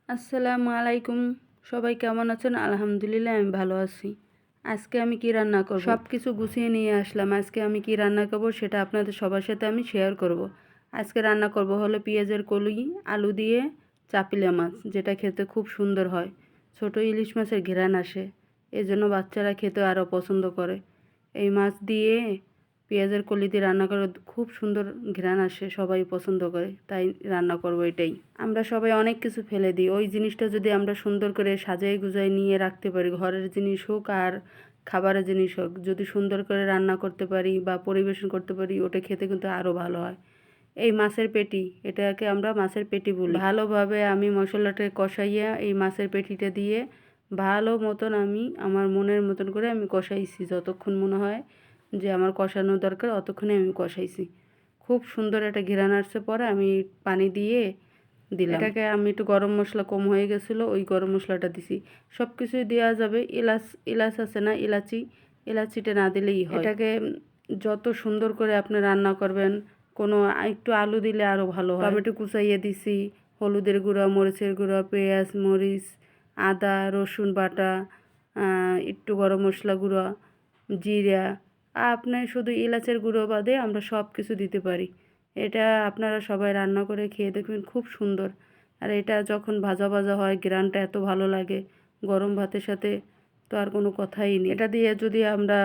আসসালামু আলাইকুম। সবাই কেমন আছেন? আলহামদুলিল্লাহ আমি ভালো আছি। আজকে আমি কি রান্না করব? সব কিছু গুছিয়ে নিয়ে আসলাম। আজকে আমি কি রান্না করব সেটা আপনাদের সবার সাথে আমি শেয়ার করব। আজকে রান্না করব হলো পেঁয়াজের কলি, আলু দিয়ে চাপিলা মাছ, যেটা খেতে খুব সুন্দর হয়। ছোট ইলিশ মাছের ঘ্রাণ আসে, এজন্য বাচ্চারা খেতে আরও পছন্দ করে। এই মাছ দিয়ে পেঁয়াজের কলি দিয়ে রান্না করে খুব সুন্দর ঘ্রাণ আসে, সবাই পছন্দ করে, তাই রান্না করব এটাই। আমরা সবাই অনেক কিছু ফেলে দিই, ওই জিনিসটা যদি আমরা সুন্দর করে সাজাই গুজাই নিয়ে রাখতে পারি, ঘরের জিনিস হোক আর খাবারের জিনিস হোক, যদি সুন্দর করে রান্না করতে পারি বা পরিবেশন করতে পারি, ওটা খেতে কিন্তু আরও ভালো হয়। এই মাছের পেটি, এটাকে আমরা মাছের পেটি বলি। ভালোভাবে আমি মশলাটা কষাইয়া এই মাছের পেটিটা দিয়ে ভালো মতন আমি আমার মনের মতন করে আমি কষাইছি, যতক্ষণ মনে হয় যে আমার কষানো দরকার অতক্ষণে আমি কষাইছি। খুব সুন্দর একটা ঘ্রাণ আসছে, পরে আমি পানি দিয়ে দিলাম। এটাকে আমি একটু গরম মশলা কম হয়ে গেছিলো, ওই গরম মশলাটা দিছি। সব কিছুই দেওয়া যাবে, এলাচ আছে না, এলাচিটা না দিলেই হয়। এটাকে যত সুন্দর করে আপনি রান্না করবেন, কোনো একটু আলু দিলে আরও ভালো হয়। টমেটো কুচাইয়ে দিছি, হলুদের গুঁড়া, মরিচের গুঁড়া, পেঁয়াজ, মরিচ, আদা, রসুন বাটা, একটু গরম মশলা গুঁড়া, জিরা, আপনি শুধু এলাচের গুঁড়ো বাদে আমরা সব কিছু দিতে পারি। এটা আপনারা সবাই রান্না করে খেয়ে দেখবেন, খুব সুন্দর। আর এটা যখন ভাজা ভাজা হয়, ঘ্রাণটা এত ভালো লাগে, গরম ভাতের সাথে তো আর কোনো কথাই নেই। এটা দিয়ে যদি আমরা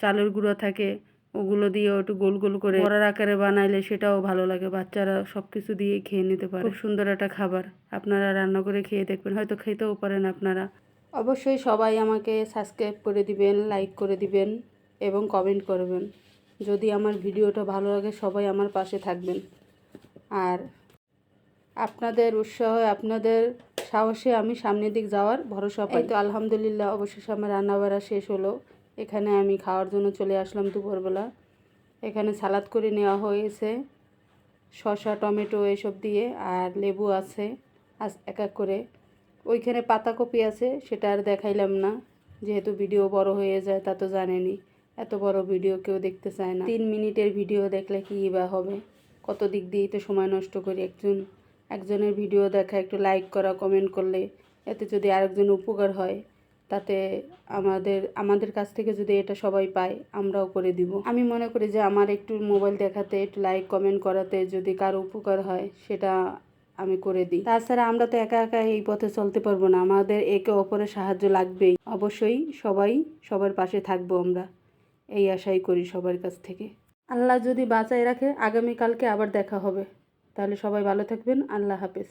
চালের গুঁড়ো থাকে, ওগুলো দিয়ে একটু গোল গোল করে বড়ার আকারে বানাইলে সেটাও ভালো লাগে, বাচ্চারা সব কিছু দিয়েই খেয়ে নিতে পারে। খুব সুন্দর একটা খাবার, আপনারা রান্না করে খেয়ে দেখবেন, হয়তো খেতেও পারেন আপনারা। অবশ্যই সবাই আমাকে সাবস্ক্রাইব করে দিবেন, লাইক করে দিবেন এবং কমেন্ট করবেন। যদি আমার ভিডিওটা ভালো লাগে সবাই আমার পাশে থাকবেন। আর আপনাদের উৎসাহে, আপনাদের সাহসে আমি সামনের দিক যাওয়ার ভরসা পাই। তো আলহামদুলিল্লাহ, অবশেষে আমার রান্নাবাড়া শেষ হলো। এখানে আমি খাওয়ার জন্য চলে আসলাম দুপুরবেলা। এখানে সালাদ করে নেওয়া হয়েছে, শসা, টমেটো এসব দিয়ে, আর লেবু আছে এক এক করে। ওইখানে পাতাকপি আছে, সেটা আর দেখাইলাম না, যেহেতু ভিডিও বড় হয়ে যায়, তা তো জানেনই। এত বড় ভিডিও কেউ দেখতে চায় না। 3 মিনিটের ভিডিও দেখলে কী বা হবে, কত দিক দিয়েই তো সময় নষ্ট করি। একজনের ভিডিও দেখা, একটু লাইক করা, কমেন্ট করলে, এতে যদি আরেকজন উপকার হয়, তাতে আমাদের কাছ থেকে যদি এটা সবাই পায়, আমরাও করে দিব। আমি মনে করি যে আমার একটু মোবাইল দেখাতে, একটু লাইক কমেন্ট করাতে যদি কারো উপকার হয়, সেটা আমি করে দিই। তাছাড়া আমরা তো একা একা এই পথে চলতে পারবো না, আমাদের একে অপরের সাহায্য লাগবেই। অবশ্যই সবাই সবার পাশে থাকবো আমরা, এই আশাই করি সবার কাছ থেকে। আল্লাহ যদি বাঁচায় রাখে, আগামীকালকে আবার দেখা হবে। তাহলে সবাই ভালো থাকবেন। আল্লাহ হাফেজ।